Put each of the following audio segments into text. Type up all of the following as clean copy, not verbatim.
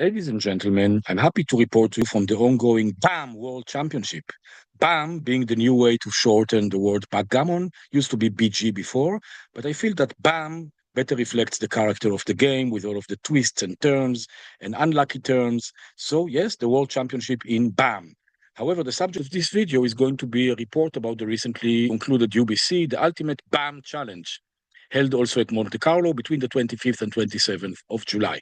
Ladies and gentlemen, I'm happy to report to you from the ongoing BAM World Championship. BAM being the new way to shorten the word backgammon, used to be BG before, but I feel that BAM better reflects the character of the game with all of the twists and turns and unlucky turns. So yes, the World Championship in BAM. However, the subject of this video is going to be a report about the recently concluded UBC, the Ultimate BAM Challenge, held also at Monte Carlo between the 25th and 27th of July.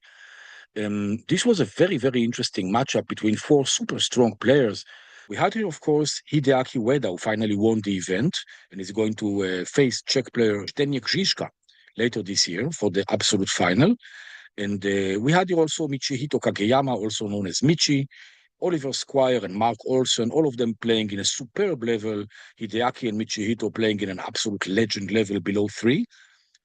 This was a very, very interesting matchup between four super strong players. We had here, of course, Hideaki Ueda, who finally won the event and is going to face Czech player Zdeněk later this year for the absolute final. And we had here also Michihito Kageyama, also known as Michi, Oliver Squire and Mark Olsen, all of them playing in a superb level. Hideaki and Michihito playing in an absolute legend level below 3.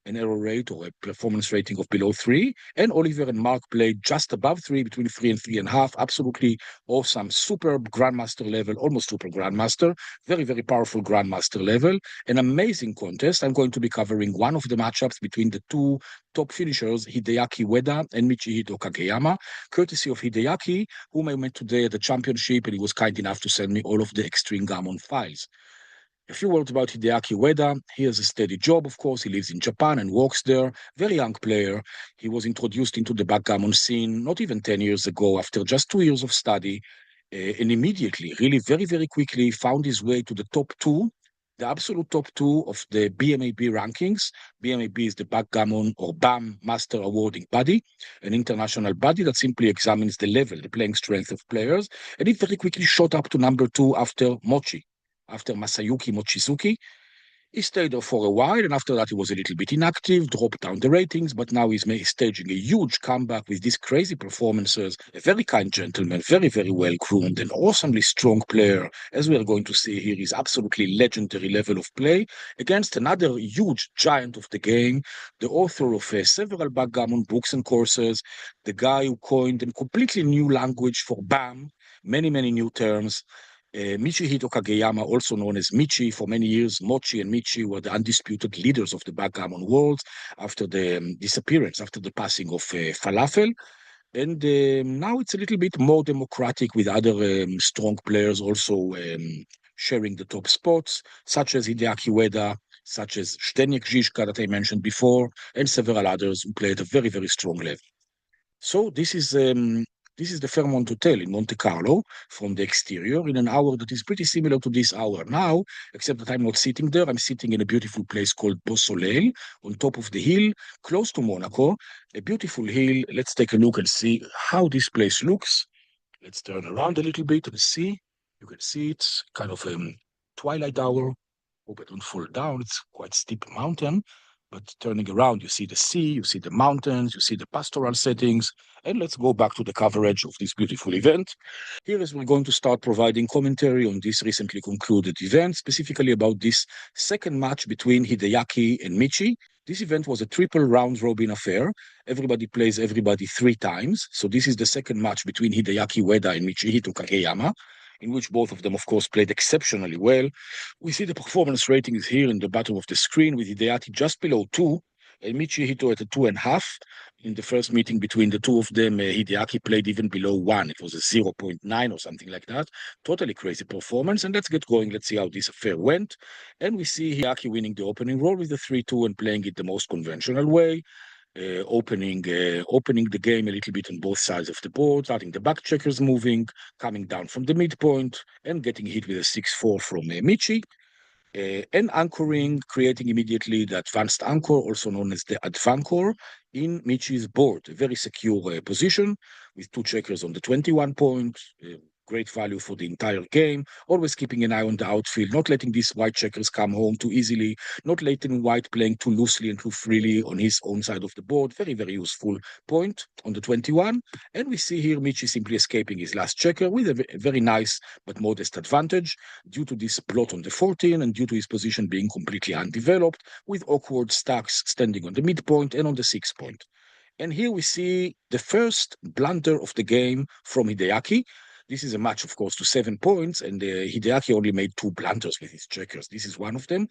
An error rate or a performance rating of below 3. And Oliver and Mark played just above 3, between 3 and 3.5. Absolutely awesome, superb Grandmaster level, almost super Grandmaster. Very, very powerful Grandmaster level. An amazing contest. I'm going to be covering one of the matchups between the two top finishers, Hideaki Ueda and Michihito Kageyama, courtesy of Hideaki, whom I met today at the championship, and he was kind enough to send me all of the Extreme Gammon files. A few words about Hideaki Ueda. He has a steady job, of course. He lives in Japan and works there. Very young player. He was introduced into the backgammon scene not even 10 years ago after just 2 years of study. And immediately, really very, very quickly, found his way to the top 2, the absolute top 2 of the BMAB rankings. BMAB is the Backgammon or BAM Master Awarding Body, an international body that simply examines the level, the playing strength of players. And he very quickly shot up to number 2 after Masayuki Mochizuki. He stayed there for a while, and after that he was a little bit inactive, dropped down the ratings, but now he's staging a huge comeback with these crazy performances. A very kind gentleman, very, very well-groomed, an awesomely strong player, as we are going to see here, his absolutely legendary level of play, against another huge giant of the game, the author of several backgammon books and courses, the guy who coined a completely new language for BAM, many, many new terms. Michihito Kageyama, also known as Michi, for many years, Mochi and Michi were the undisputed leaders of the backgammon world after the disappearance, after the passing of Falafel. And now it's a little bit more democratic with other strong players also sharing the top spots, such as Hideaki Ueda, such as Zdeněk that I mentioned before, and several others who play at a very, very strong level. So this is the Fairmont Hotel in Monte Carlo from the exterior in an hour that is pretty similar to this hour now, except that I'm not sitting there. I'm sitting in a beautiful place called Beau Soleil on top of the hill, close to Monaco. A beautiful hill. Let's take a look and see how this place looks. Let's turn around a little bit and see. You can see it's kind of a twilight hour. Hope it don't fall down. It's quite steep mountain. But turning around, you see the sea, you see the mountains, you see the pastoral settings. And let's go back to the coverage of this beautiful event. Here is we're going to start providing commentary on this recently concluded event, specifically about this second match between Hideaki and Michi. This event was a triple round-robin affair. Everybody plays everybody 3 times. So this is the second match between Hideaki Ueda and Michihito Kageyama, in which both of them, of course, played exceptionally well. We see the performance ratings here in the bottom of the screen, with Hideaki just below 2 and Michihito at a 2.5. In the first meeting between the two of them, Hideaki played even below 1. It was a 0.9 or something like that. Totally crazy performance. And let's get going. Let's see how this affair went. And we see Hideaki winning the opening roll with the 3-2 and playing it the most conventional way. Opening the game a little bit on both sides of the board, starting the back checkers moving, coming down from the midpoint, and getting hit with a 6-4 from Michi, and anchoring, creating immediately the advanced anchor, also known as the advanchor, in Michi's board. A very secure position with 2 checkers on the 21 point. Great value for the entire game, always keeping an eye on the outfield, not letting these white checkers come home too easily, not letting white playing too loosely and too freely on his own side of the board. Very, very useful point on the 21. And we see here Michi simply escaping his last checker with a very nice but modest advantage due to this blot on the 14 and due to his position being completely undeveloped, with awkward stacks standing on the midpoint and on the 6 point. And here we see the first blunder of the game from Hideaki. This is a match, of course, to 7 points, and Hideaki only made 2 blunders with his checkers. This is one of them.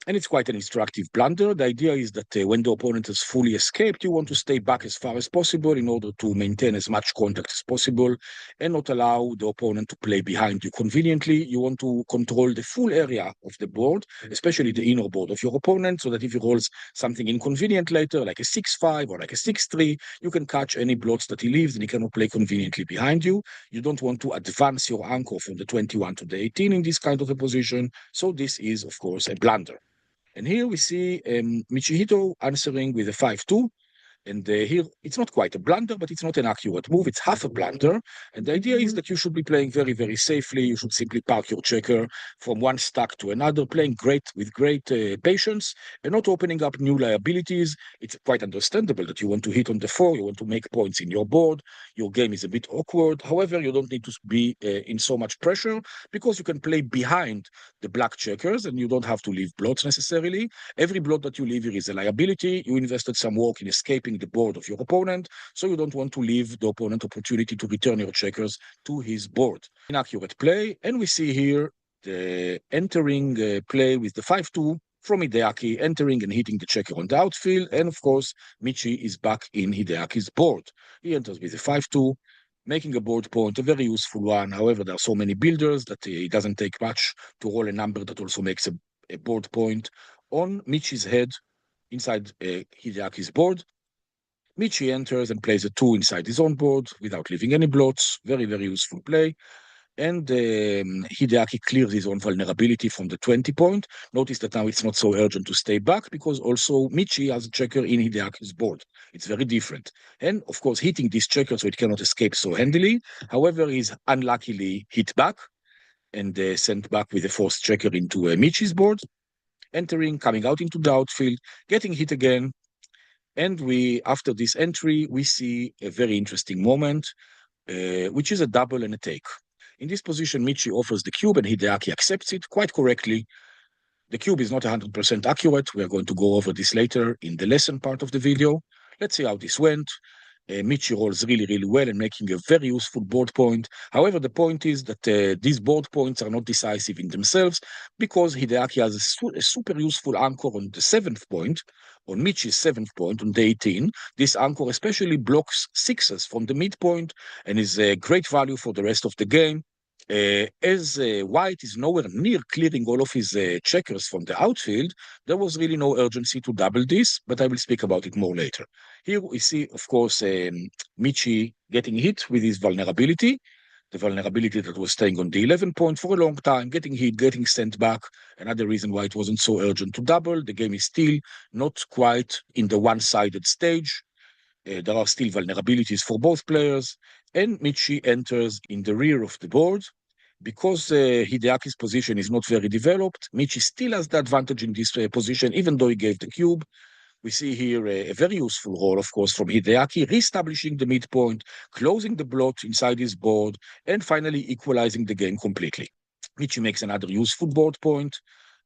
And it's quite an instructive blunder. The idea is that when the opponent has fully escaped, you want to stay back as far as possible in order to maintain as much contact as possible and not allow the opponent to play behind you conveniently. You want to control the full area of the board, especially the inner board of your opponent, so that if he rolls something inconvenient later, like a 6-5 or like a 6-3, you can catch any blots that he leaves and he cannot play conveniently behind you. You don't want to advance your anchor from the 21 to the 18 in this kind of a position. So this is, of course, a blunder. And here we see Michihito answering with a 5-2. And here, it's not quite a blunder, but it's not an accurate move. It's half a blunder. And the idea is that you should be playing very, very safely. You should simply park your checker from one stack to another, playing with great patience and not opening up new liabilities. It's quite understandable that you want to hit on the 4. You want to make points in your board. Your game is a bit awkward. However, you don't need to be in so much pressure because you can play behind the black checkers and you don't have to leave blots necessarily. Every blot that you leave here is a liability. You invested some work in escaping the board of your opponent, so you don't want to leave the opponent opportunity to return your checkers to his board. Inaccurate play, and we see here the entering play with the 5-2 from Hideaki, entering and hitting the checker on the outfield, and of course, Michi is back in Hideaki's board. He enters with a 5-2, making a board point, a very useful one. However, there are so many builders that it doesn't take much to roll a number that also makes a board point on Michi's head inside Hideaki's board. Michi enters and plays a 2 inside his own board without leaving any blots. Very, very useful play. And Hideaki clears his own vulnerability from the 20 point. Notice that now it's not so urgent to stay back because also Michi has a checker in Hideaki's board. It's very different. And of course, hitting this checker so it cannot escape so handily. However, he's unluckily hit back and sent back with a forced checker into Michi's board. Entering, coming out into the outfield, getting hit again. And after this entry, we see a very interesting moment, which is a double and a take. In this position, Michi offers the cube and Hideaki accepts it quite correctly. The cube is not 100% accurate. We are going to go over this later in the lesson part of the video. Let's see how this went. Michi rolls really, really well and making a very useful board point. However, the point is that these board points are not decisive in themselves because Hideaki has a super useful anchor on the 7th point, on Michi's 7th point, on the 18. This anchor especially blocks sixes from the midpoint and is a great value for the rest of the game. As White is nowhere near clearing all of his checkers from the outfield, there was really no urgency to double this, but I will speak about it more later. Here we see, of course, Michi getting hit with his vulnerability, the vulnerability that was staying on the 11 point for a long time, getting hit, getting sent back. Another reason why it wasn't so urgent to double. The game is still not quite in the one-sided stage. There are still vulnerabilities for both players, and Michi enters in the rear of the board. Because Hideaki's position is not very developed, Michi still has the advantage in this position, even though he gave the cube. We see here a very useful role, of course, from Hideaki, reestablishing the midpoint, closing the blot inside his board, and finally equalizing the game completely. Michi makes another useful board point,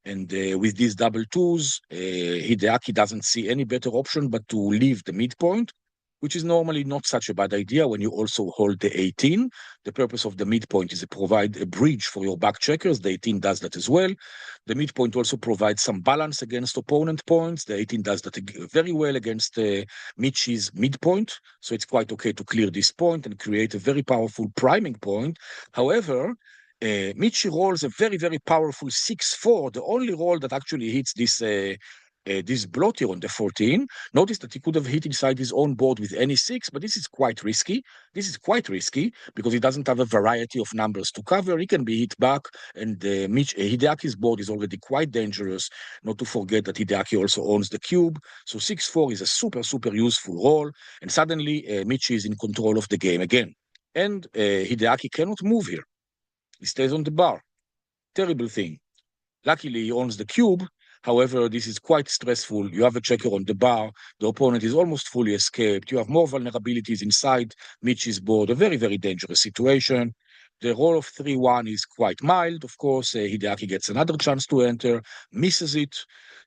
and with these double twos, Hideaki doesn't see any better option but to leave the midpoint, which is normally not such a bad idea when you also hold the 18. The purpose of the midpoint is to provide a bridge for your back checkers. The 18 does that as well. The midpoint also provides some balance against opponent points. The 18 does that very well against Michi's midpoint. So it's quite okay to clear this point and create a very powerful priming point. However, Michi rolls a very, very powerful 6-4, the only roll that actually hits this blot here on the 14. Notice that he could have hit inside his own board with any 6, but this is quite risky. This is quite risky because he doesn't have a variety of numbers to cover. He can be hit back, and Hideaki's board is already quite dangerous. Not to forget that Hideaki also owns the cube. So 6-4 is a super, super useful roll, and suddenly Michi is in control of the game again. And Hideaki cannot move here. He stays on the bar. Terrible thing. Luckily, he owns the cube. However, this is quite stressful. You have a checker on the bar. The opponent is almost fully escaped. You have more vulnerabilities inside Michi's board. A very, very dangerous situation. The roll of 3-1 is quite mild. Of course, Hideaki gets another chance to enter, misses it.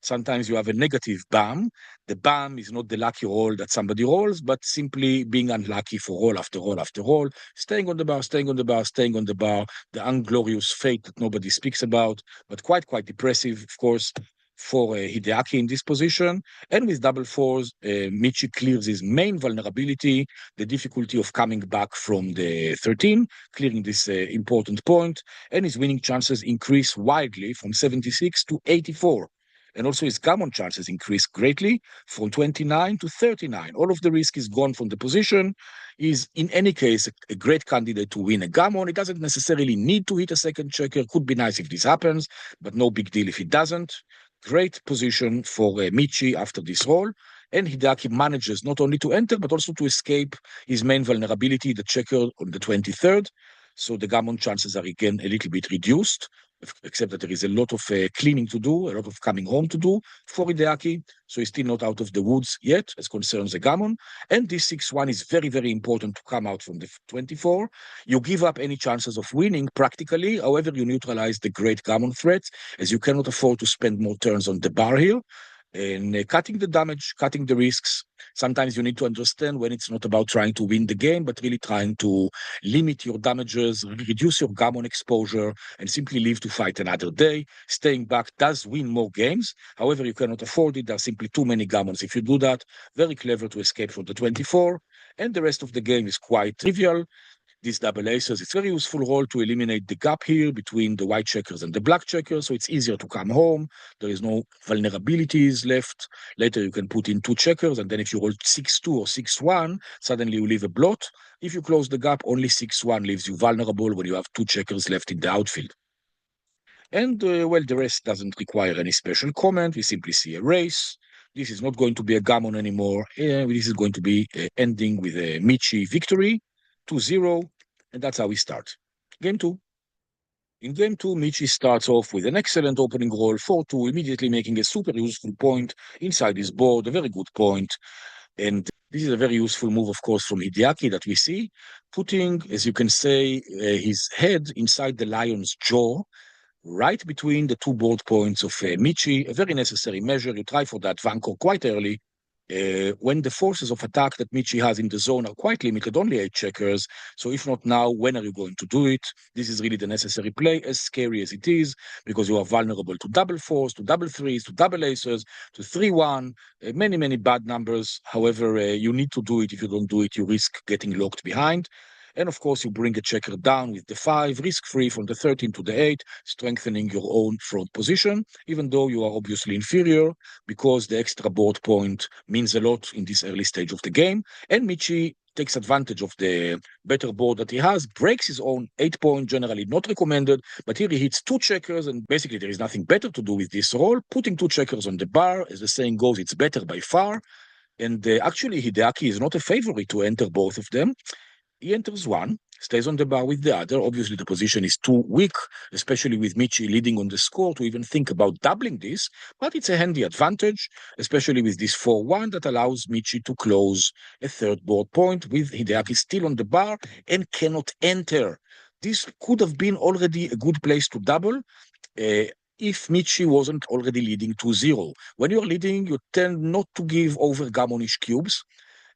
Sometimes you have a negative BAM. The BAM is not the lucky roll that somebody rolls, but simply being unlucky for roll after roll after roll, staying on the bar, staying on the bar, staying on the bar, the unglorious fate that nobody speaks about, but quite depressive, of course, for Hideaki in this position. And with double fours, Michi clears his main vulnerability, the difficulty of coming back from the 13, clearing this important point, and his winning chances increase wildly from 76 to 84. And also his gammon chances increase greatly from 29 to 39. All of the risk is gone from the position. Is in any case a great candidate to win a gammon. It doesn't necessarily need to hit a second checker. Could be nice if this happens, but no big deal if it doesn't. Great position for Michi after this roll. And Hideaki manages not only to enter, but also to escape his main vulnerability, the checker on the 23rd. So the gammon chances are again a little bit reduced, except that there is a lot of cleaning to do, a lot of coming home to do for Hideaki. So he's still not out of the woods yet as concerns the gammon. And this 6-1 is very, very important to come out from the 24. You give up any chances of winning practically. However, you neutralize the great gammon threats, as you cannot afford to spend more turns on the bar here. And cutting the damage, cutting the risks. Sometimes you need to understand when it's not about trying to win the game, but really trying to limit your damages, reduce your gammon exposure, and simply live to fight another day. Staying back does win more games. However, you cannot afford it. There are simply too many gammons. If you do that, very clever to escape from the 24. And the rest of the game is quite trivial. These double aces, it's a very useful role to eliminate the gap here between the white checkers and the black checkers, so it's easier to come home. There is no vulnerabilities left. Later you can put in two checkers, and then if you roll 6-2 or 6-1, suddenly you leave a blot. If you close the gap, only 6-1 leaves you vulnerable when you have two checkers left in the outfield. And, well, the rest doesn't require any special comment. We simply see a race. This is not going to be a gammon anymore. This is going to be ending with a Michi victory. 2-0, and that's how we start. Game 2. In game 2, Michi starts off with an excellent opening roll, 4-2, immediately making a super useful point inside his board, a very good point. And this is a very useful move, of course, from Hideaki that we see, putting, as you can say, his head inside the lion's jaw, right between the two board points of Michi, a very necessary measure. You try for that advanchor quite early. When the forces of attack that Michi has in the zone are quite limited, only 8 checkers. So if not now, when are you going to do it? This is really the necessary play, as scary as it is, because you are vulnerable to double fours, to double threes, to double aces, to 3-1, many, many bad numbers. However, you need to do it. If you don't do it, you risk getting locked behind. And of course, you bring a checker down with the 5, risk-free from the 13 to the 8, strengthening your own front position, even though you are obviously inferior, because the extra board point means a lot in this early stage of the game. And Michi takes advantage of the better board that he has, breaks his own 8-point, generally not recommended, but here he hits 2 checkers, and basically there is nothing better to do with this roll. Putting 2 checkers on the bar, as the saying goes, it's better by far. And actually, Hideaki is not a favorite to enter both of them. He enters one, stays on the bar with the other. Obviously, the position is too weak, especially with Michi leading on the score, to even think about doubling this. But it's a handy advantage, especially with this 4-1 that allows Michi to close a third board point with Hideaki still on the bar and cannot enter. This could have been already a good place to double. If Michi wasn't already leading 2-0. When you're leading, you tend not to give over gammonish cubes.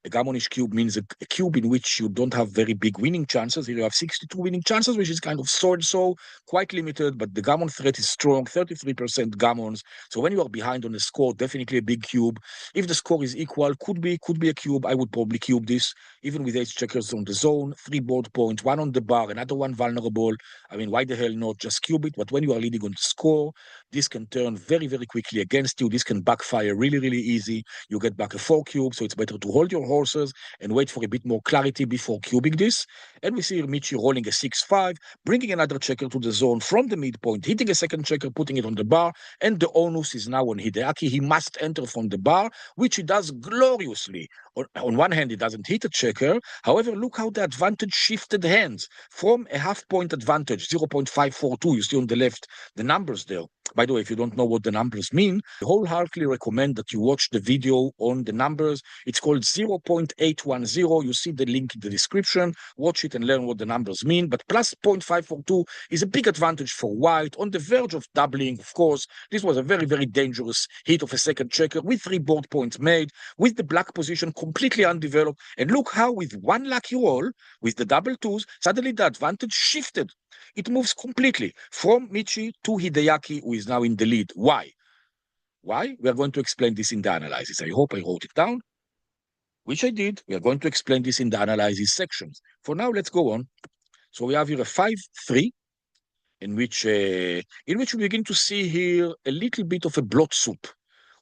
A gammonish cube means a cube in which you don't have very big winning chances. Here you have 62 winning chances, which is kind of so quite limited, but the gammon threat is strong, 33% gammons. So when you are behind on the score, definitely a big cube. If the score is equal, could be a cube. I would probably cube this, even with 8 checkers on the zone, 3 board points, 1 on the bar, another one vulnerable. I mean, why the hell not just cube it? But when you are leading on the score, this can turn very, very quickly against you. This can backfire really, really easy. You get back a 4 cube, so it's better to hold your horses and wait for a bit more clarity before cubing this. And we see Michi rolling a 6-5, bringing another checker to the zone from the midpoint, hitting a second checker, putting it on the bar, and the onus is now on Hideaki. He must enter from the bar, which he does gloriously. On one hand, he doesn't hit a checker. However, look how the advantage shifted hands from a half-point advantage, 0.542, you see on the left, the numbers there. By the way, if you don't know what the numbers mean, I wholeheartedly recommend that you watch the video on the numbers. It's called 0.810. You see the link in the description. Watch it and learn what the numbers mean. But plus 0.542 is a big advantage for white, on the verge of doubling, of course. This was a very, very dangerous hit of a second checker with 3 board points made, with the black position completely undeveloped. And look how with one lucky roll, with the double twos, suddenly the advantage shifted. It moves completely from Michi to Hideaki, who is now in the lead. Why? Why? We are going to explain this in the analysis. I hope I wrote it down, which I did. We are going to explain this in the analysis sections. For now, let's go on. So we have here a 5-3, in which we begin to see here a little bit of a blot soup.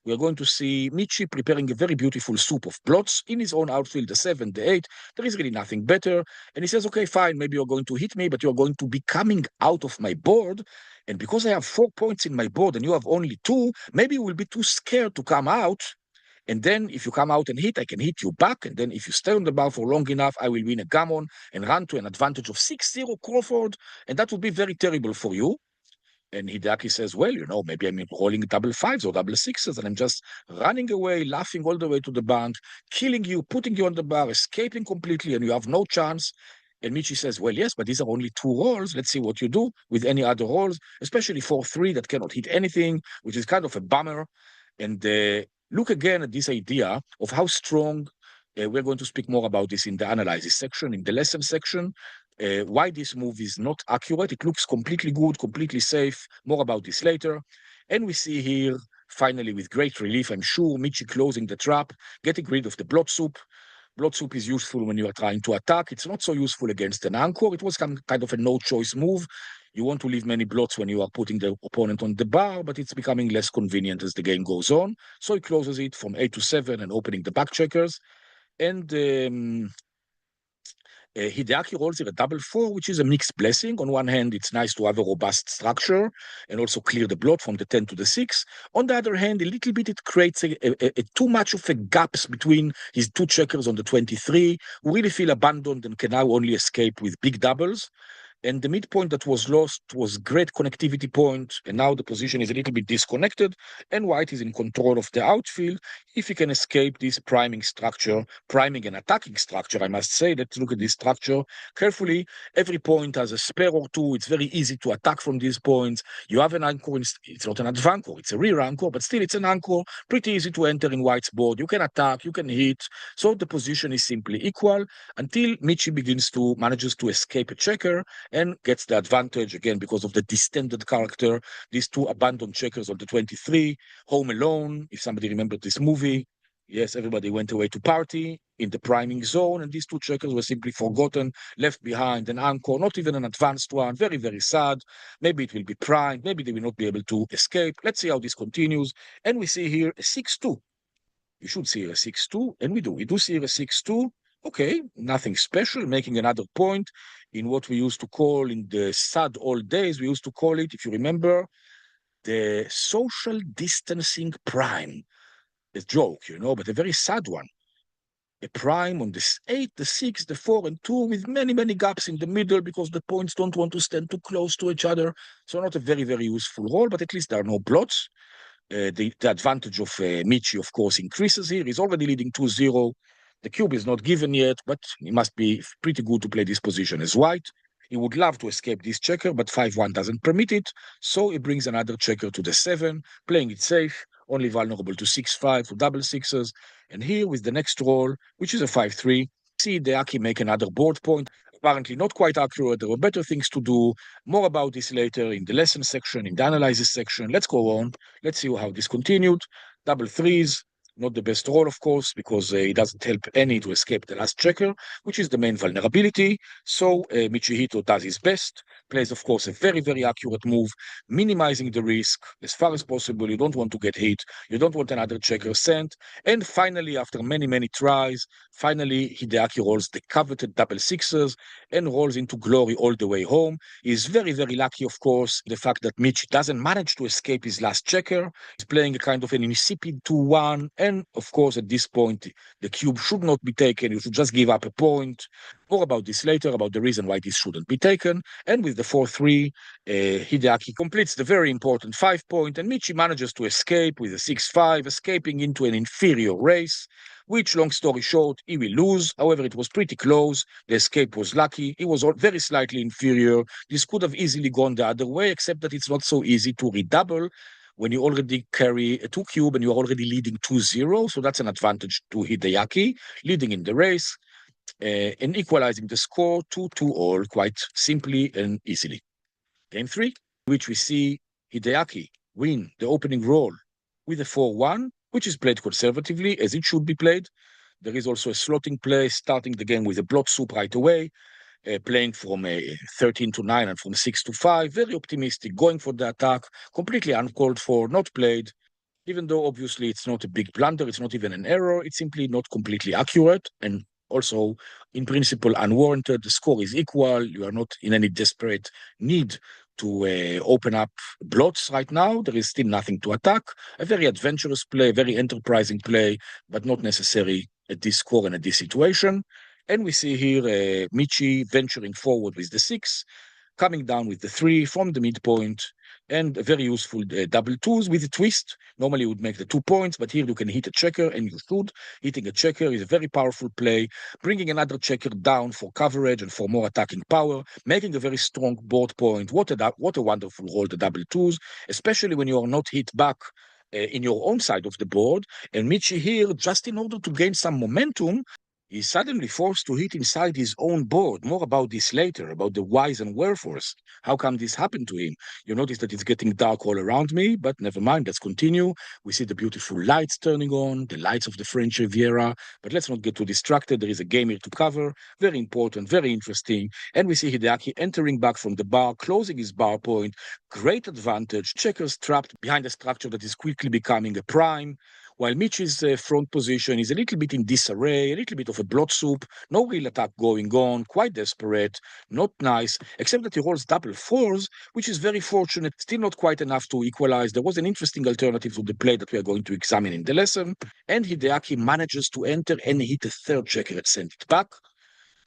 We are going to see Michi preparing a very beautiful soup of blots in his own outfield, the 7, the 8. There is really nothing better. And he says, okay, fine, maybe you're going to hit me, but you're going to be coming out of my board. And because I have 4 points in my board and you have only 2, maybe you will be too scared to come out. And then if you come out and hit, I can hit you back. And then if you stay on the bar for long enough, I will win a gammon and run to an advantage of 6-0 Crawford. And that would be very terrible for you. And Hideaki says, well, maybe I'm rolling double fives or double sixes, and I'm just running away, laughing all the way to the bank, killing you, putting you on the bar, escaping completely, and you have no chance. And Michi says, well, yes, but these are only 2 rolls. Let's see what you do with any other rolls, especially 4-3 that cannot hit anything, which is kind of a bummer. And look again at this idea of how strong, we're going to speak more about this in the analysis section, in the lesson section, why this move is not accurate. It looks completely good, completely safe. More about this later. And we see here, finally, with great relief, I'm sure, Michi closing the trap, getting rid of the blot soup. Blot soup is useful when you are trying to attack. It's not so useful against an anchor. It was kind of a no-choice move. You want to leave many blots when you are putting the opponent on the bar, but it's becoming less convenient as the game goes on. So he closes it from 8 to 7 and opening the back checkers. And Hideaki rolls here a double 4, which is a mixed blessing. On one hand, it's nice to have a robust structure and also clear the blot from the 10 to the 6. On the other hand, a little bit it creates a too much of a gaps between his 2 checkers on the 23, who really feel abandoned and can now only escape with big doubles. And the midpoint that was lost was great connectivity point, and now the position is a little bit disconnected, and white is in control of the outfield. If he can escape this priming and attacking structure, I must say, let's look at this structure carefully. Every point has a spare or 2. It's very easy to attack from these points. You have an anchor, it's not an advanchor, it's a rear anchor, but still it's an anchor, pretty easy to enter in white's board. You can attack, you can hit, so the position is simply equal until Michi manages to escape a checker, and gets the advantage again because of the distended character. These 2 abandoned checkers on the 23, Home Alone, if somebody remembered this movie. Yes, everybody went away to party in the priming zone, and these 2 checkers were simply forgotten, left behind, an anchor, not even an advanced one. Very, very sad. Maybe it will be primed. Maybe they will not be able to escape. Let's see how this continues. And we see here a 6-2. You should see a 6-2, and we do. We do see a 6-2. Okay, nothing special, making another point in what we used to call in the sad old days, we used to call it, if you remember, the social distancing prime. A joke, but a very sad one. A prime on the 8, the 6, the 4, and 2 with many, many gaps in the middle because the points don't want to stand too close to each other. So not a very, very useful role, but at least there are no blots. The advantage of Michi, of course, increases here. He's already leading 2-0. The cube is not given yet, but he must be pretty good to play this position as white. He would love to escape this checker, but 5-1 doesn't permit it, so he brings another checker to the 7, playing it safe, only vulnerable to 6-5, to double sixes. And here with the next roll, which is a 5-3, see Hideaki make another board point. Apparently not quite accurate. There were better things to do. More about this later in the lesson section, in the analysis section. Let's go on. Let's see how this continued. Double 3s. Not the best roll, of course, because it doesn't help any to escape the last checker, which is the main vulnerability. So Michihito does his best, plays, of course, a very, very accurate move, minimizing the risk as far as possible. You don't want to get hit. You don't want another checker sent. And finally, after many, many tries, finally, Hideaki rolls the coveted double sixes and rolls into glory all the way home. He's very, very lucky, of course, the fact that Michi doesn't manage to escape his last checker. He's playing a kind of an insipid 2-1, and of course, at this point, the cube should not be taken. You should just give up a point. More about this later, about the reason why this shouldn't be taken. And with the 4-3, Hideaki completes the very important 5-point, and Michi manages to escape with a 6-5, escaping into an inferior race, which, long story short, he will lose. However, it was pretty close. The escape was lucky. He was very slightly inferior. This could have easily gone the other way, except that it's not so easy to redouble when you already carry a 2 cube and you're already leading 2-0. So that's an advantage to Hideaki, leading in the race and equalizing the score 2-2 all quite simply and easily. Game 3, which we see Hideaki win the opening roll with a 4-1, which is played conservatively, as it should be played. There is also a slotting play, starting the game with a BLOT SOUP right away, playing from 13 to 9 and from 6 to 5, very optimistic, going for the attack, completely uncalled for, not played, even though obviously it's not a big blunder, it's not even an error, it's simply not completely accurate, and also, in principle, unwarranted. The score is equal, you are not in any desperate need to open up blots right now. There is still nothing to attack. A very adventurous play, very enterprising play, but not necessary at this score and at this situation. And we see here Michi venturing forward with the 6, coming down with the 3 from the midpoint, and a very useful double twos with a twist. Normally you would make the 2 points, but here you can hit a checker, and you should. Hitting a checker is a very powerful play, bringing another checker down for coverage and for more attacking power, making a very strong board point. What a wonderful roll, the double twos, especially when you are not hit back in your own side of the board. And Michi here, just in order to gain some momentum, he's suddenly forced to hit inside his own board. More about this later, about the whys and wherefores. How come this happened to him? You notice that it's getting dark all around me, but never mind, let's continue. We see the beautiful lights turning on, the lights of the French Riviera, but let's not get too distracted. There is a game here to cover, very important, very interesting. And we see Hideaki entering back from the bar, closing his bar point, great advantage, checkers trapped behind a structure that is quickly becoming a prime. While Michi's front position is a little bit in disarray, a little bit of a BLOT SOUP, no real attack going on, quite desperate, not nice, except that he rolls double 4s, which is very fortunate, still not quite enough to equalize. There was an interesting alternative to the play that we are going to examine in the lesson, and Hideaki manages to enter and hit a third checker and send it back.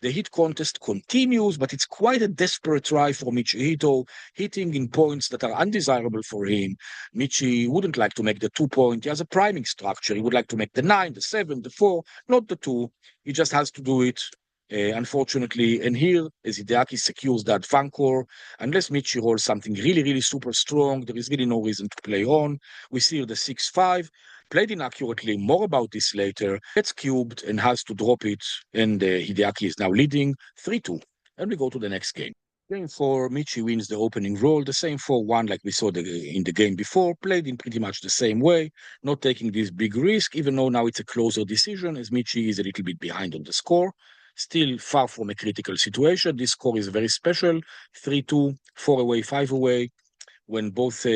The hit contest continues, but it's quite a desperate try for Michihito, hitting in points that are undesirable for him. Michi wouldn't like to make the 2 point. He has a priming structure. He would like to make the 9, the 7, the 4, not the 2. He just has to do it, unfortunately. And here, as Hideaki secures that advanchor, unless Michi rolls something really, really super strong, there is really no reason to play on. We see here the 6-5. Played inaccurately, more about this later, gets cubed and has to drop it, and Hideaki is now leading 3-2. And we go to the next game. Game 4, Michi wins the opening roll, the same 4-1 like we saw in the game before, played in pretty much the same way, not taking this big risk, even though now it's a closer decision, as Michi is a little bit behind on the score. Still far from a critical situation. This score is very special, 3-2, 4 away, 5 away, when both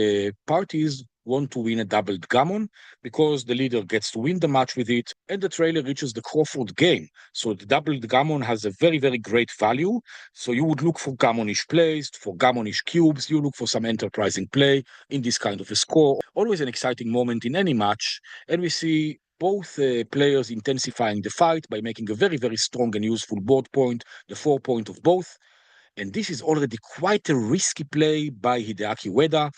parties want to win a doubled gammon, because the leader gets to win the match with it, and the trailer reaches the Crawford game. So the doubled gammon has a very, very great value. So you would look for gammonish plays, for gammonish cubes, you look for some enterprising play in this kind of a score. Always an exciting moment in any match, and we see both players intensifying the fight by making a very, very strong and useful board point, the 4 point of both. And this is already quite a risky play by Hideaki Ueda,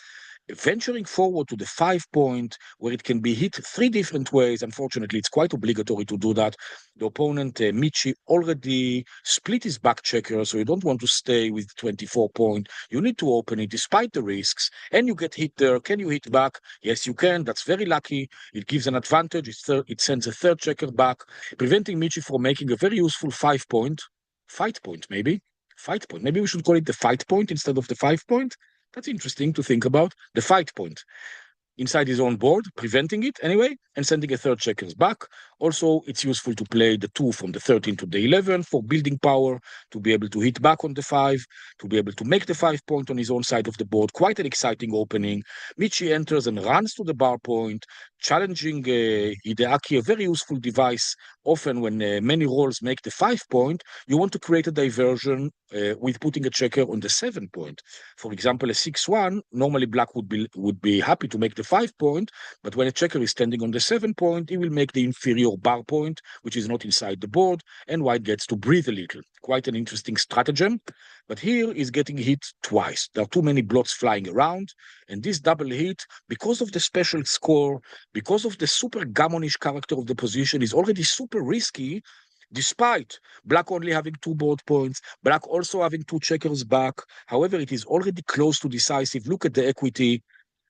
venturing forward to the 5 point, where it can be hit 3 different ways. Unfortunately, it's quite obligatory to do that. The opponent, Michi, already split his back checker, so you don't want to stay with 24 point. You need to open it despite the risks, and you get hit there. Can you hit back? Yes, you can. That's very lucky. It gives an advantage. It sends a third checker back, preventing Michi from making a very useful 5 point. Fight point, maybe? Fight point. Maybe we should call it the fight point instead of the 5 point. That's interesting to think about. The fight point inside his own board, preventing it anyway, and sending a third checkers back. Also, it's useful to play the 2 from the 13 to the 11 for building power, to be able to hit back on the 5, to be able to make the 5 point on his own side of the board. Quite an exciting opening. Michi enters and runs to the bar point, challenging Hideaki, a very useful device. Often when many rolls make the 5 point, you want to create a diversion with putting a checker on the 7 point. For example, a 6-1, normally black would be happy to make the 5 point, but when a checker is standing on the 7 point, he will make the inferior bar point, which is not inside the board, and white gets to breathe a little. Quite an interesting stratagem, but here is getting hit twice. There are too many blots flying around, and this double hit, because of the special score, because of the super gammonish character of the position, is already super risky, despite black only having 2 board points, black also having 2 checkers back. However, it is already close to decisive. Look at the equity.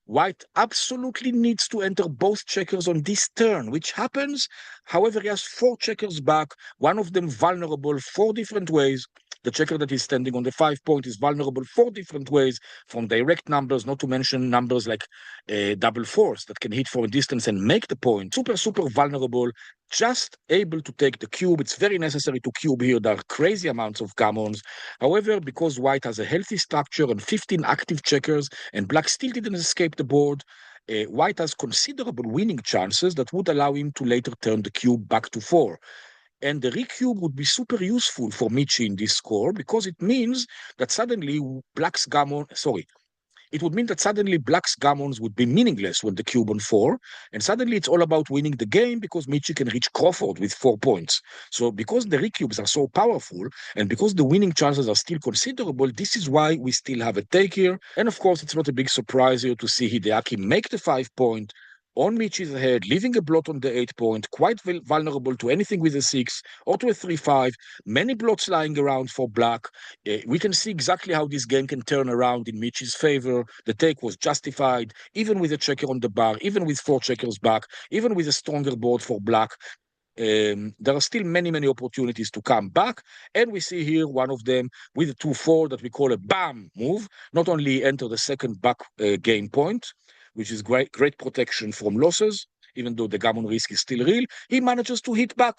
White absolutely needs to enter both checkers on this turn, which happens. However, he has 4 checkers back, one of them vulnerable 4 different ways. The checker that is standing on the 5-point is vulnerable 4 different ways, from direct numbers, not to mention numbers like double fours that can hit from a distance and make the point. Super, super vulnerable, just able to take the cube. It's very necessary to cube here. There are crazy amounts of gammons. However, because white has a healthy structure and 15 active checkers, and black still didn't escape the board, white has considerable winning chances that would allow him to later turn the cube back to 4. And the recube would be super useful for Michi in this score, because it means that suddenly it would mean that suddenly black's gammons would be meaningless when the cube on 4, and suddenly it's all about winning the game because Michi can reach Crawford with 4 points. So because the recubes are so powerful, and because the winning chances are still considerable, this is why we still have a take here. And of course, it's not a big surprise here to see Hideaki make the 5-point on Michi's head, leaving a blot on the 8-point, quite vulnerable to anything with a 6 or to a 3-5. Many blots lying around for black. We can see exactly how this game can turn around in Michi's favor. The take was justified, even with a checker on the bar, even with 4 checkers back, even with a stronger board for black. There are still many, many opportunities to come back, and we see here one of them with a 2-4 that we call a BAM move. Not only enter the second back game point, which is great protection from losses, even though the gammon risk is still real, he manages to hit back.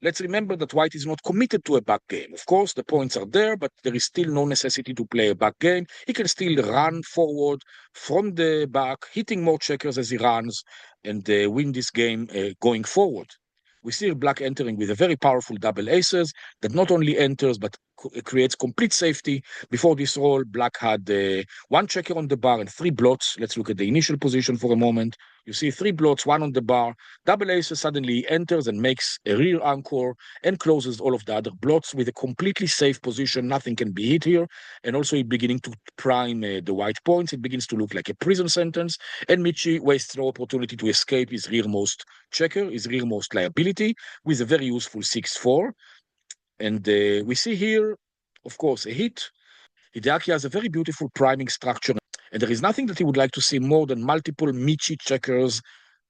Let's remember that white is not committed to a back game. Of course, the points are there, but there is still no necessity to play a back game. He can still run forward from the back, hitting more checkers as he runs, and win this game going forward. We see black entering with a very powerful double aces that not only enters but creates complete safety. Before this roll, black had 1 checker on the bar and 3 blots. Let's look at the initial position for a moment. You see 3 blots, 1 on the bar. Double aces suddenly enters and makes a rear anchor and closes all of the other blots with a completely safe position. Nothing can be hit here. And also beginning to prime the white points. It begins to look like a prison sentence. And Michi wastes no opportunity to escape his rearmost checker, his rearmost liability, with a very useful 6-4. And we see here, of course, a hit. Hideaki has a very beautiful priming structure, and there is nothing that he would like to see more than multiple Michi checkers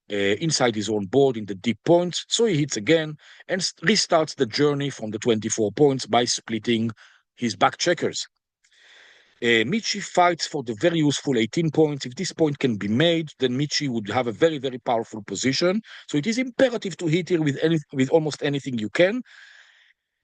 inside his own board in the deep points. So he hits again and restarts the journey from the 24 points by splitting his back checkers. Michi fights for the very useful 18 points. If this point can be made, then Michi would have a very, very powerful position. So it is imperative to hit here with almost anything you can.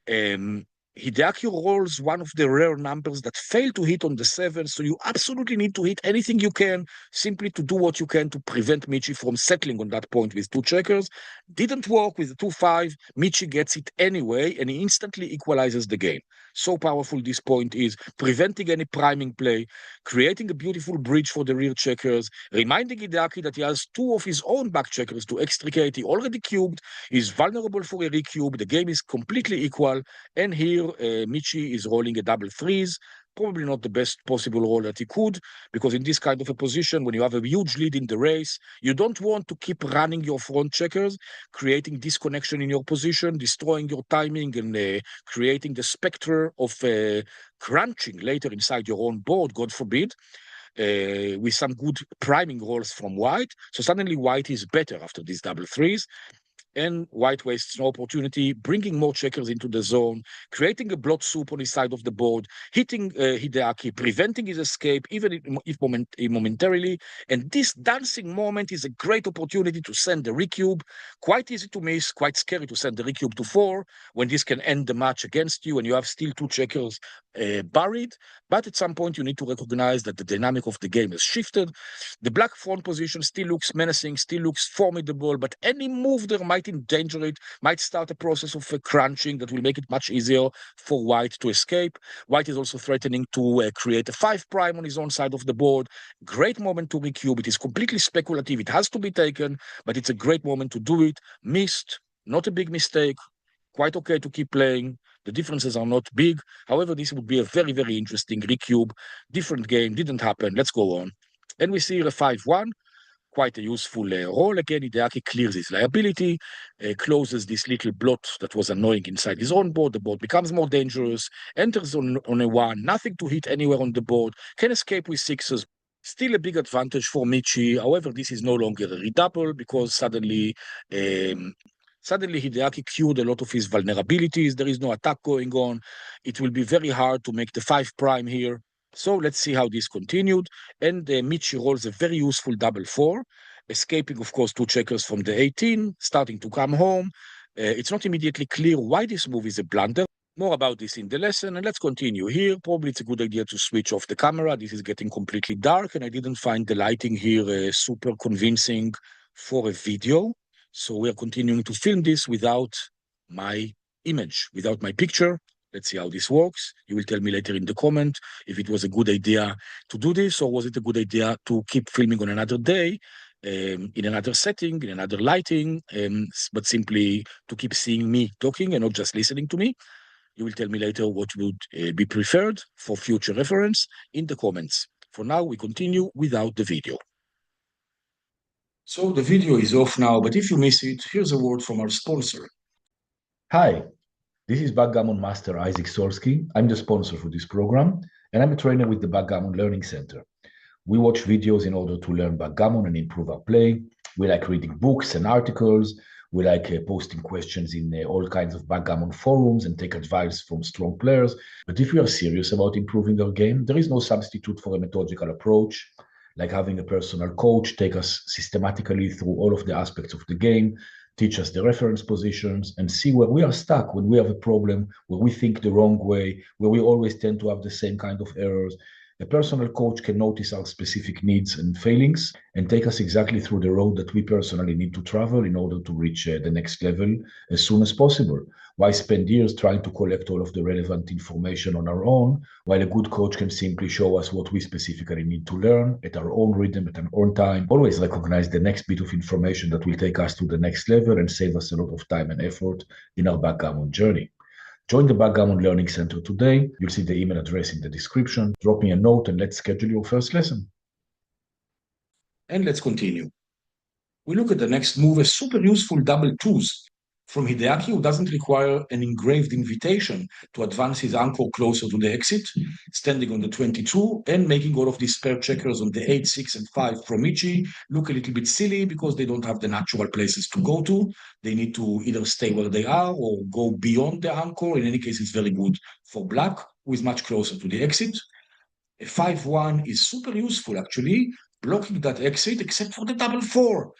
Hideaki rolls one of the rare numbers that fail to hit on the 7, so you absolutely need to hit anything you can, simply to do what you can to prevent Michi from settling on that point with 2 checkers. Didn't work with the 2-5, Michi gets it anyway, and he instantly equalizes the game. So powerful this point is, preventing any priming play, creating a beautiful bridge for the rear checkers, reminding Hideaki that he has 2 of his own back checkers to extricate. He already cubed, he's vulnerable for a recube, the game is completely equal, and here Michi is rolling a double 3s, probably not the best possible roll that he could, because in this kind of a position, when you have a huge lead in the race, you don't want to keep running your front checkers, creating disconnection in your position, destroying your timing, and creating the specter of crunching later inside your own board, God forbid. With some good priming rolls from white. So suddenly white is better after these double 3s. And white wastes no opportunity, bringing more checkers into the zone, creating a blot soup on his side of the board, hitting Hideaki, preventing his escape, even if momentarily. And this dancing moment is a great opportunity to send the recube. Quite easy to miss, quite scary to send the recube to 4, when this can end the match against you and you have still 2 checkers buried. But at some point, you need to recognize that the dynamic of the game has shifted. The black front position still looks menacing, still looks formidable, but any move there might endanger it, might start a process of crunching that will make it much easier for white to escape. White is also threatening to create a 5' on his own side of the board. Great moment to recube. It is completely speculative. It has to be taken, but it's a great moment to do it. Missed, not a big mistake. Quite okay to keep playing. The differences are not big. However, this would be a very, very interesting recube. Different game, didn't happen. Let's go on. And we see a 5-1. Quite a useful roll again. Hideaki clears his liability, closes this little blot that was annoying inside his own board. The board becomes more dangerous, enters on a 1, nothing to hit anywhere on the board, can escape with 6s. Still a big advantage for Michi. However, this is no longer a redouble because suddenly Suddenly, Hideaki cured a lot of his vulnerabilities. There is no attack going on. It will be very hard to make the 5 prime here. So let's see how this continued. And Michi rolls a very useful double 4, escaping, of course, 2 checkers from the 18, starting to come home. It's not immediately clear why this move is a blunder. More about this in the lesson, and let's continue here. Probably it's a good idea to switch off the camera. This is getting completely dark, and I didn't find the lighting here super convincing for a video. So we are continuing to film this without my image, without my picture. Let's see how this works. You will tell me later in the comment if it was a good idea to do this, or was it a good idea to keep filming on another day, in another setting, in another lighting, but simply to keep seeing me talking and not just listening to me. You will tell me later what would be preferred for future reference in the comments. For now, we continue without the video. So the video is off now, but if you miss it, here's a word from our sponsor. Hi, this is Backgammon Master Isaac Solsky. I'm the sponsor for this program, and I'm a trainer with the Backgammon Learning Center. We watch videos in order to learn backgammon and improve our play. We like reading books and articles. We like posting questions in all kinds of backgammon forums and take advice from strong players. But if we are serious about improving our game, there is no substitute for a methodical approach, like having a personal coach take us systematically through all of the aspects of the game, teach us the reference positions, and see where we are stuck when we have a problem, where we think the wrong way, where we always tend to have the same kind of errors. A personal coach can notice our specific needs and failings and take us exactly through the road that we personally need to travel in order to reach the next level as soon as possible. Why spend years trying to collect all of the relevant information on our own, while a good coach can simply show us what we specifically need to learn at our own rhythm, at our own time, always recognize the next bit of information that will take us to the next level and save us a lot of time and effort in our backgammon journey. Join the Backgammon Learning Center today. You'll see the email address in the description. Drop me a note and let's schedule your first lesson. And let's continue. We look at the next move, a super useful double 2s from Hideaki, who doesn't require an engraved invitation to advance his anchor closer to the exit, standing on the 22 and making all of these spare checkers on the 8, 6, and 5 from Michi look a little bit silly because they don't have the natural places to go to. They need to either stay where they are or go beyond the anchor. In any case, it's very good for black, who is much closer to the exit. A 5-1 is super useful, actually, blocking that exit, except for the double 4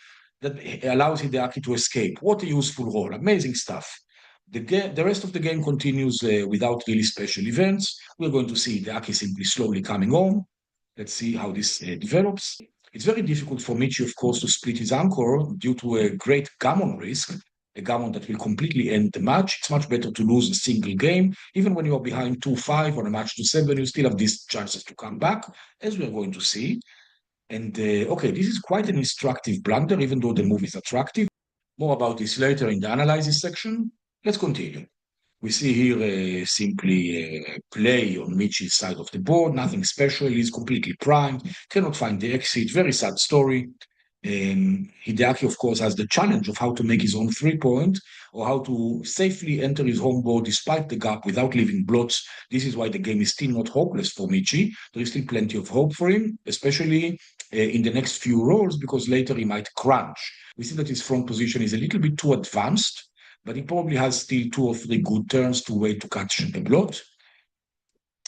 that allows Hideaki to escape. What a useful role. Amazing stuff. The rest of the game continues without really special events. We're going to see Hideaki simply slowly coming home. Let's see how this develops. It's very difficult for Michi, of course, to split his anchor due to a great gammon risk, a gammon that will completely end the match. It's much better to lose a single game. Even when you are behind 2-5 on a match to 7, you still have these chances to come back, as we're going to see. And okay, this is quite an instructive blunder, even though the move is attractive. More about this later in the analysis section. Let's continue. We see here simply a play on Michi's side of the board, nothing special. He's completely primed, cannot find the exit. Very sad story. Hideaki, of course, has the challenge of how to make his own 3-point or how to safely enter his home board despite the gap without leaving blots. This is why the game is still not hopeless for Michi. There is still plenty of hope for him, especially in the next few rolls, because later he might crunch. We see that his front position is a little bit too advanced, but he probably has still 2 or 3 good turns to wait to catch a blot.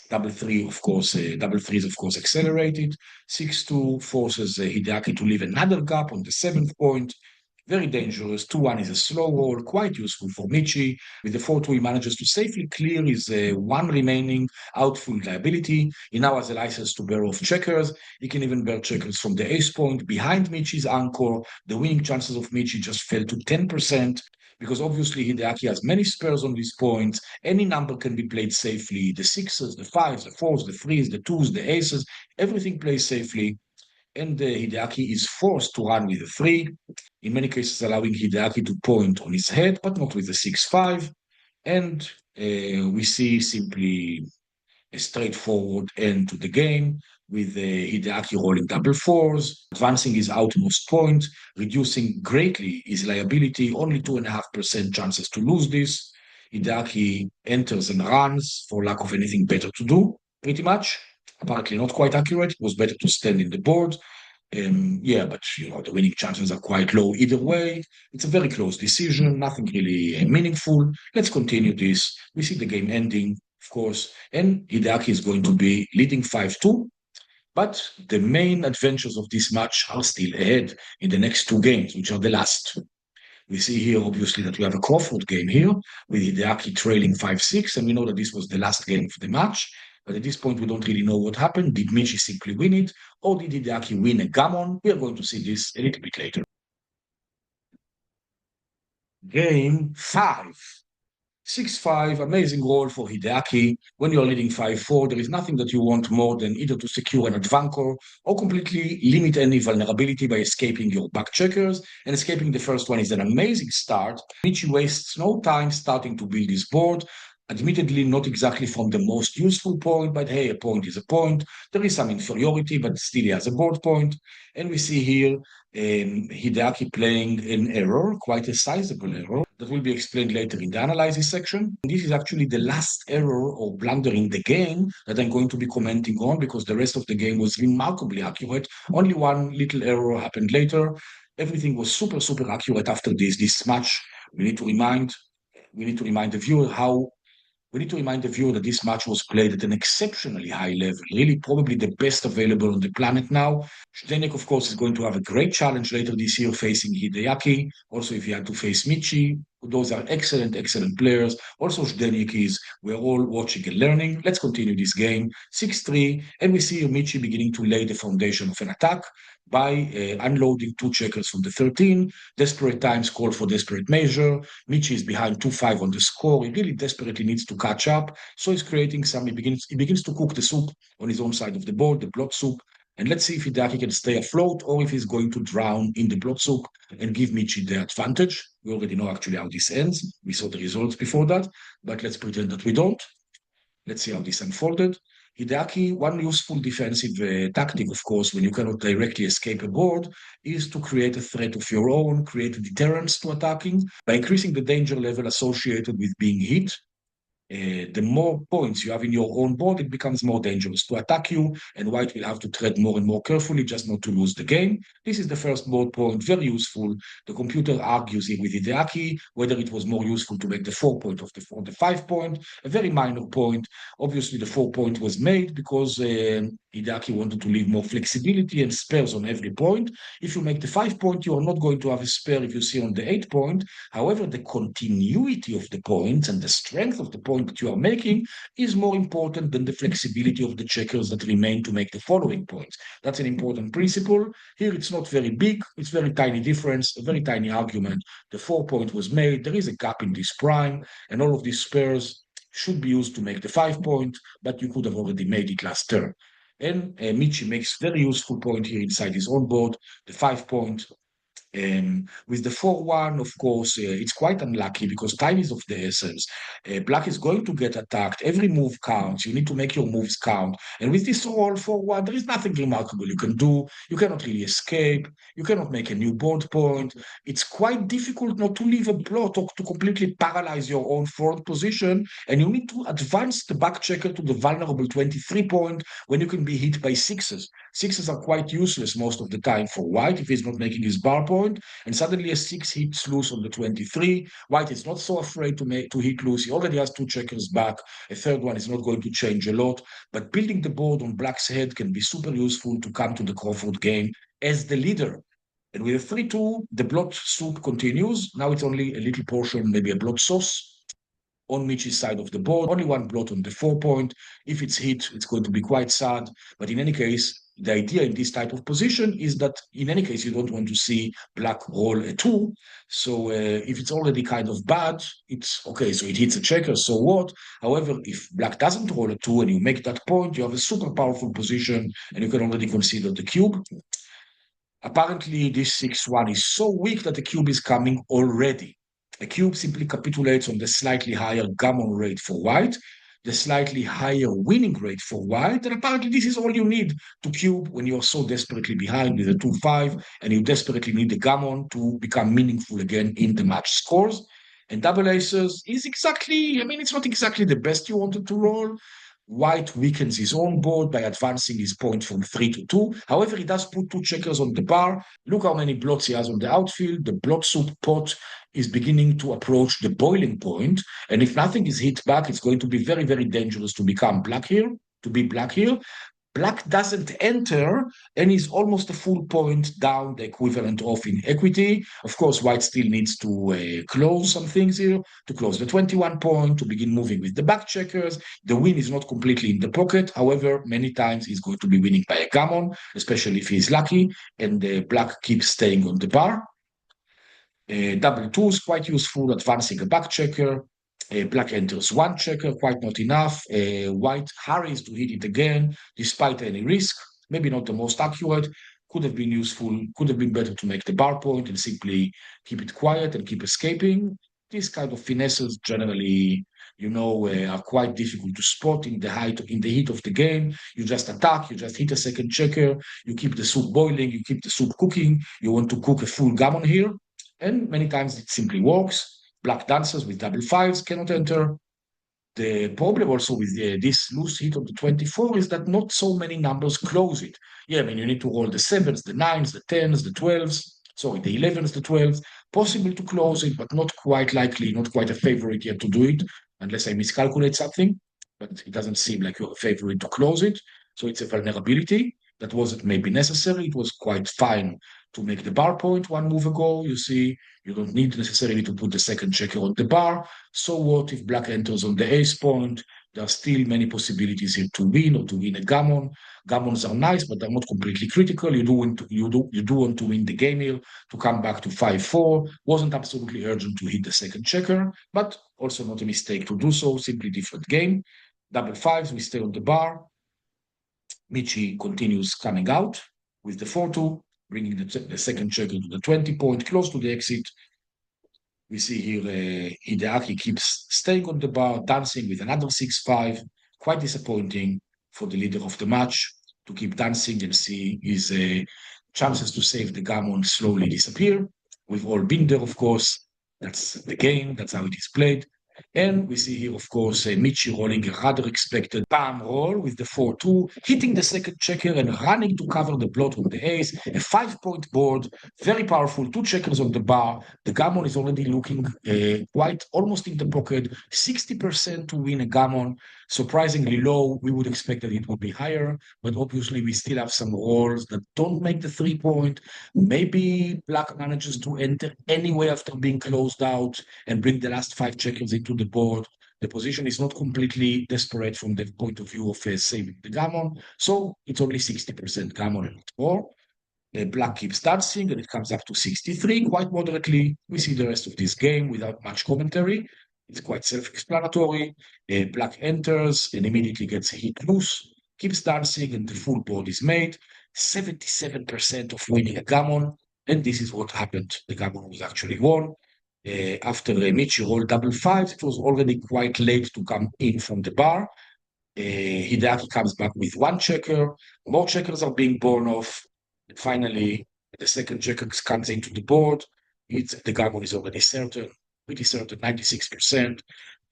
Double 3, of course, double 3 is, of course, accelerated. 6-2 forces Hideaki to leave another gap on the 7th point. Very dangerous. 2-1 is a slow roll, quite useful for Michi. With the 4-2, he manages to safely clear his 1 remaining outfield liability. He now has a license to bear off checkers. He can even bear checkers from the ace point behind Michi's anchor. The winning chances of Michi just fell to 10%. Because obviously Hideaki has many spares on these points. Any number can be played safely. The 6s, the 5s, the 4s, the 3s, the 2s, the aces, everything plays safely. And Hideaki is forced to run with the 3, in many cases allowing Hideaki to point on his head, but not with the 6-5. And we see simply a straightforward end to the game, with Hideaki rolling double 4s, advancing his outermost point, reducing greatly his liability, only 2.5% chances to lose this. Hideaki enters and runs for lack of anything better to do, pretty much. Apparently not quite accurate. It was better to stand in the board. Yeah, but the winning chances are quite low either way. It's a very close decision, nothing really meaningful. Let's continue this. We see the game ending, of course, and Hideaki is going to be leading 5-2. But the main adventures of this match are still ahead in the next two games, which are the last. We see here, obviously, that we have a Crawford game here with Hideaki trailing 5-6, and we know that this was the last game of the match. But at this point, we don't really know what happened. Did Michi simply win it, or did Hideaki win a gammon? We are going to see this a little bit later. Game 5. 6-5, amazing roll for Hideaki. When you're leading 5-4, there is nothing that you want more than either to secure an advanchor or completely limit any vulnerability by escaping your back checkers. And escaping the first one is an amazing start. Michi wastes no time starting to build his board. Admittedly, not exactly from the most useful point, but hey, a point is a point. There is some inferiority, but still he has a board point. And we see here Hideaki playing an error, quite a sizable error, that will be explained later in the analysis section. This is actually the last error or blunder in the game that I'm going to be commenting on because the rest of the game was remarkably accurate. Only one little error happened later. Everything was super, super accurate after this match. We need to remind the viewer that this match was played at an exceptionally high level, really probably the best available on the planet now. Zdenek, of course, is going to have a great challenge later this year facing Hideaki. Also, if he had to face Michi, those are excellent, excellent players. Also, Zdenek is, we're all watching and learning. Let's continue this game. 6-3, and we see Michi beginning to lay the foundation of an attack by unloading two checkers from the 13. Desperate times call for desperate measure. Michi is behind 2-5 on the score. He really desperately needs to catch up. So he's creating he begins to cook the soup on his own side of the board, the BLOT soup. And let's see if Hideaki can stay afloat or if he's going to drown in the BLOT soup and give Michi the advantage. We already know actually how this ends. We saw the results before that, but let's pretend that we don't. Let's see how this unfolded. Hideaki, one useful defensive tactic, of course, when you cannot directly escape a board, is to create a threat of your own, create a deterrence to attacking by increasing the danger level associated with being hit. The more points you have in your own board, it becomes more dangerous to attack you, and white will have to tread more and more carefully just not to lose the game. This is the first board point, very useful. The computer argues here with Hideaki whether it was more useful to make the 4 point or the 5 point, a very minor point. Obviously, the 4 point was made because Hideaki wanted to leave more flexibility and spares on every point. If you make the 5 point, you are not going to have a spare if you see on the 8 point. However, the continuity of the points and the strength of the point that you are making is more important than the flexibility of the checkers that remain to make the following points. That's an important principle. Here, it's not very big. It's very tiny difference, a very tiny argument. The 4 point was made. There is a gap in this prime, and all of these spares should be used to make the 5 point, but you could have already made it last turn. And Michi makes very useful point here inside his own board, the 5 point. With the 4-1, of course, it's quite unlucky because time is of the essence. Black is going to get attacked. Every move counts. You need to make your moves count. And with this roll 4-1, there is nothing remarkable you can do. You cannot really escape. You cannot make a new board point. It's quite difficult not to leave a blot or to completely paralyze your own forward position. And you need to advance the back checker to the vulnerable 23 point when you can be hit by sixes. Sixes are quite useless most of the time for white if he's not making his bar point. And suddenly a 6 hits loose on the 23. White is not so afraid to hit loose. He already has two checkers back. A third one is not going to change a lot. But building the board on black's head can be super useful to come to the Crawford game as the leader. And with a 3-2, the BLOT soup continues. Now it's only a little portion, maybe a BLOT sauce on Michi's side of the board. Only one blot on the 4 point. If it's hit, it's going to be quite sad. But in any case, the idea in this type of position is that in any case, you don't want to see black roll a 2. So if it's already kind of bad, it's okay. So it hits a checker, so what? However, if black doesn't roll a 2 and you make that point, you have a super powerful position and you can already consider the cube. Apparently, this 6-1 is so weak that the cube is coming already. A cube simply capitulates on the slightly higher gammon rate for white, the slightly higher winning rate for white, and apparently this is all you need to cube when you're so desperately behind with a 2-5 and you desperately need the gammon to become meaningful again in the match scores. And double aces is exactly, I mean, it's not exactly the best you wanted to roll, White weakens his own board by advancing his point from 3 to 2. However, he does put 2 checkers on the bar. Look how many blots he has on the outfield. The blot soup pot is beginning to approach the boiling point. And if nothing is hit back, it's going to be very, very dangerous to become black here, to be black here. Black doesn't enter and is almost a full point down, the equivalent of in equity. Of course, white still needs to close some things here, to close the 21 point, to begin moving with the back checkers. The win is not completely in the pocket. However, many times he's going to be winning by a gammon, especially if he's lucky, and black keeps staying on the bar. Double twos, quite useful, advancing a back checker. Black enters 1 checker, quite not enough. White hurries to hit it again, despite any risk. Maybe not the most accurate. Could have been useful, could have been better to make the bar point and simply keep it quiet and keep escaping. These kind of finesses generally, are quite difficult to spot in the heat of the game. You just attack, you just hit a second checker, you keep the soup boiling, you keep the soup cooking. You want to cook a full gammon here, and many times it simply works. Black dancers with double fives cannot enter. The problem also with this loose hit on the 24 is that not so many numbers close it. Yeah, I mean, you need to roll the 7s, the 9s, the 10s, the 12s, sorry, the 11s, the 12s. Possible to close it, but not quite likely, not quite a favorite yet to do it, unless I miscalculate something. But it doesn't seem like you're a favorite to close it. So it's a vulnerability that wasn't maybe necessary. It was quite fine to make the bar point 1 move ago. You see, you don't need necessarily to put the second checker on the bar. So what if black enters on the ace point? There are still many possibilities here to win or to win a gammon. Gammons are nice, but they're not completely critical. You do want to win the game here, to come back to 5-4. Wasn't absolutely urgent to hit the second checker, but also not a mistake to do so. Simply different game. Double fives, we stay on the bar. Michi continues coming out with the 4-2, bringing the second checker to the 20 point, close to the exit. We see here Hideaki keeps staying on the bar, dancing with another 6-5. Quite disappointing for the leader of the match to keep dancing and see his chances to save the gammon slowly disappear. We've all been there, of course. That's the game. That's how it is played. And we see here, of course, Michi rolling a rather expected bam roll with the 4-2, hitting the second checker and running to cover the blot with the ace. A 5-point board, very powerful, 2 checkers on the bar. The gammon is already looking quite almost in the pocket, 60% to win a gammon. Surprisingly low. We would expect that it would be higher, but obviously we still have some rolls that don't make the 3-point. Maybe black manages to enter anyway after being closed out and bring the last 5 checkers into the board. The position is not completely desperate from the point of view of saving the gammon, so it's only 60% gammon and not more. Black keeps dancing and it comes up to 63 quite moderately. We see the rest of this game without much commentary. It's quite self-explanatory. Black enters and immediately gets hit loose, keeps dancing, and the full board is made. 77% of winning a gammon, and this is what happened. The gammon was actually won. After Michi rolled double fives, it was already quite late to come in from the bar. Hideaki comes back with 1 checker. More checkers are being born off. And finally, the second checker comes into the board. The gammon is already certain, pretty certain, 96%.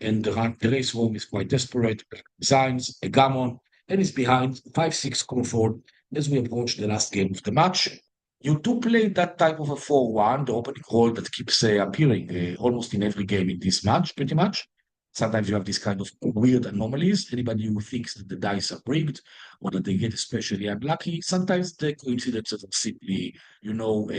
And the race home is quite desperate. Designs a gammon and is behind 5-6 Crawford as we approach the last game of the match. You do play that type of a 4-1, the opening roll that keeps appearing almost in every game in this match, pretty much. Sometimes you have these kind of weird anomalies. Anybody who thinks that the dice are rigged or that they get especially unlucky, sometimes the coincidences are simply,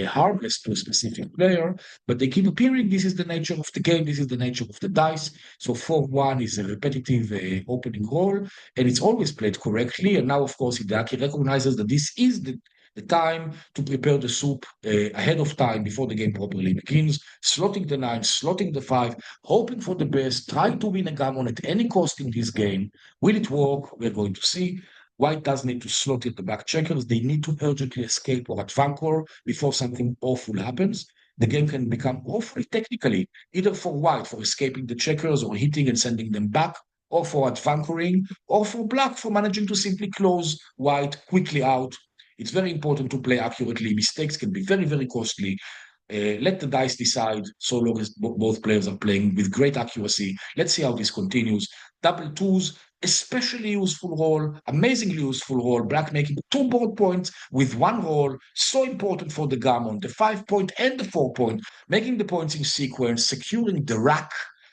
harmless to a specific player, but they keep appearing. This is the nature of the game. This is the nature of the dice. So 4-1 is a repetitive opening roll, and it's always played correctly. And now, of course, Hideaki recognizes that this is the time to prepare the soup ahead of time before the game properly begins, slotting the 9, slotting the 5, hoping for the best, trying to win a gammon at any cost in this game. Will it work? We're going to see. White does need to slot in the back checkers. They need to urgently escape or advanchor before something awful happens. The game can become awfully technically, either for white for escaping the checkers or hitting and sending them back, or for advanchoring, or for black for managing to simply close white quickly out. It's very important to play accurately. Mistakes can be very, very costly. Let the dice decide, so long as both players are playing with great accuracy. Let's see how this continues. Double twos, especially useful roll, amazingly useful roll. Black making 2 board points with 1 roll, so important for the gammon, the 5 point and the 4 point, making the points in sequence, securing the rack.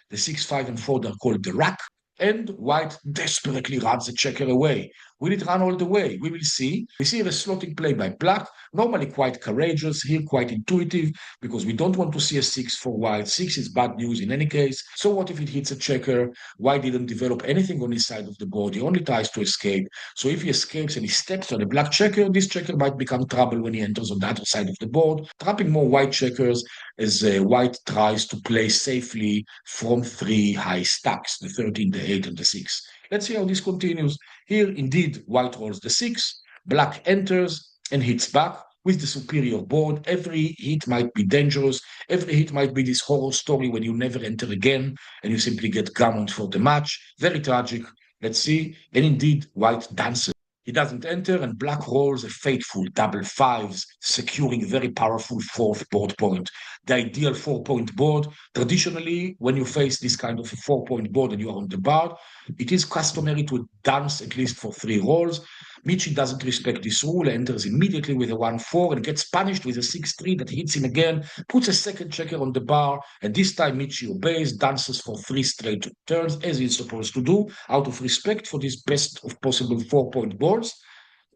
The 6, 5, and 4 are called the rack. And white desperately runs the checker away. Will it run all the way? We will see. We see a slotting play by black, normally quite courageous, here quite intuitive, because we don't want to see a 6 for white. 6 is bad news in any case. So what if it hits a checker? White didn't develop anything on his side of the board. He only tries to escape. So if he escapes and he steps on a black checker, this checker might become trouble when he enters on the other side of the board, trapping more white checkers as white tries to play safely from 3 high stacks, the 13, the 8, and the 6. Let's see how this continues. Here, indeed, white rolls the 6, black enters and hits back with the superior board. Every hit might be dangerous. Every hit might be this horror story when you never enter again and you simply get gammoned for the match. Very tragic. Let's see. And indeed, white dances. He doesn't enter, and black rolls a fateful double 5s, securing very powerful 4th board point. The ideal 4-point board. Traditionally, when you face this kind of a 4-point board and you are on the board, it is customary to dance at least for 3 rolls. Michi doesn't respect this rule, enters immediately with a 1-4 and gets punished with a 6-3 that hits him again, puts a second checker on the bar, and this time Michi obeys, dances for 3 straight turns, as he's supposed to do, out of respect for this best of possible 4-point boards.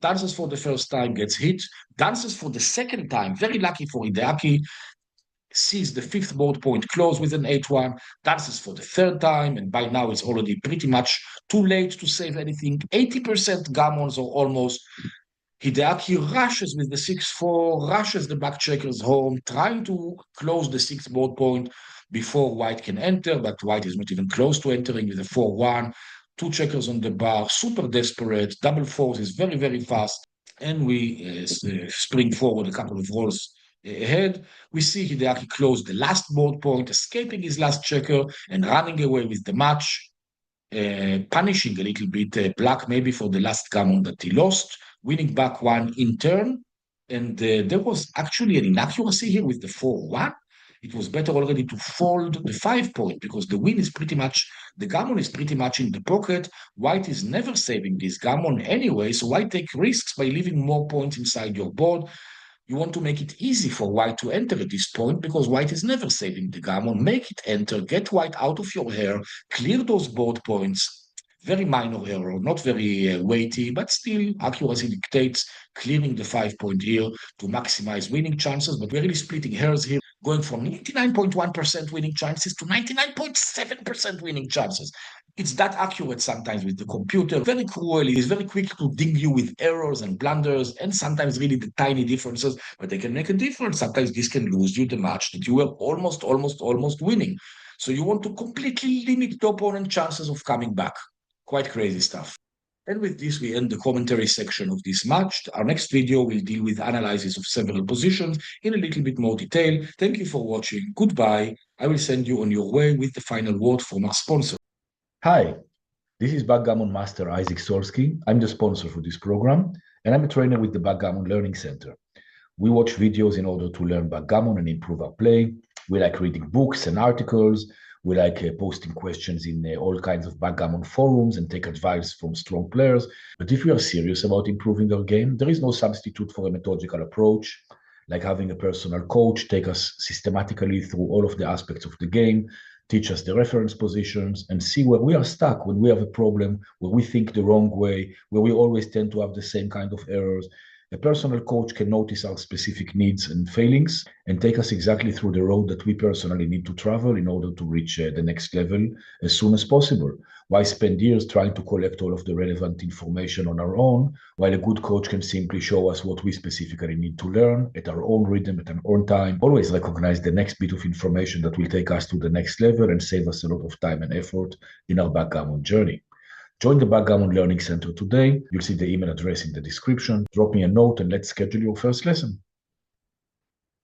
Dances for the first time, gets hit, dances for the second time, very lucky for Hideaki, sees the 5th board point close with an 8-1, dances for the 3rd time, and by now it's already pretty much too late to save anything. 80% gammons or almost. Hideaki rushes with the 6-4, rushes the back checkers home, trying to close the 6th board point before white can enter, but white is not even close to entering with a 4-1. 2 checkers on the bar, super desperate, double 4s is very, very fast, and we spring forward a couple of rolls ahead. We see Hideaki close the last board point, escaping his last checker and running away with the match, punishing a little bit black maybe for the last gammon that he lost, winning back 1 in turn. And there was actually an inaccuracy here with the 4-1. It was better already to fold the 5 point because the win is pretty much, the gammon is pretty much in the pocket. White is never saving this gammon anyway, so why take risks by leaving more points inside your board? You want to make it easy for white to enter at this point because white is never saving the gammon. Make it enter, get white out of your hair, clear those board points. Very minor error, not very weighty, but still accuracy dictates clearing the 5 point here to maximize winning chances. But we're really splitting hairs here, going from 99.1% winning chances to 99.7% winning chances. It's that accurate sometimes with the computer. Very cruel. It is very quick to ding you with errors and blunders, and sometimes really the tiny differences, but they can make a difference. Sometimes this can lose you the match that you were almost winning. So you want to completely limit the opponent's chances of coming back. Quite crazy stuff. And with this, we end the commentary section of this match. Our next video will deal with analysis of several positions in a little bit more detail. Thank you for watching. Goodbye. I will send you on your way with the final word from our sponsor. Hi, this is Backgammon Master Itzhak Solsky. I'm the sponsor for this program, and I'm a trainer with the Backgammon Learning Center. We watch videos in order to learn backgammon and improve our play. We like reading books and articles. We like posting questions in all kinds of backgammon forums and take advice from strong players. But if we are serious about improving our game, there is no substitute for a methodical approach, like having a personal coach take us systematically through all of the aspects of the game, teach us the reference positions, and see where we are stuck when we have a problem, where we think the wrong way, where we always tend to have the same kind of errors. A personal coach can notice our specific needs and failings and take us exactly through the road that we personally need to travel in order to reach the next level as soon as possible. Why spend years trying to collect all of the relevant information on our own, while a good coach can simply show us what we specifically need to learn at our own rhythm, at our own time, always recognize the next bit of information that will take us to the next level and save us a lot of time and effort in our backgammon journey. Join the Backgammon Learning Center today. You'll see the email address in the description. Drop me a note and let's schedule your first lesson.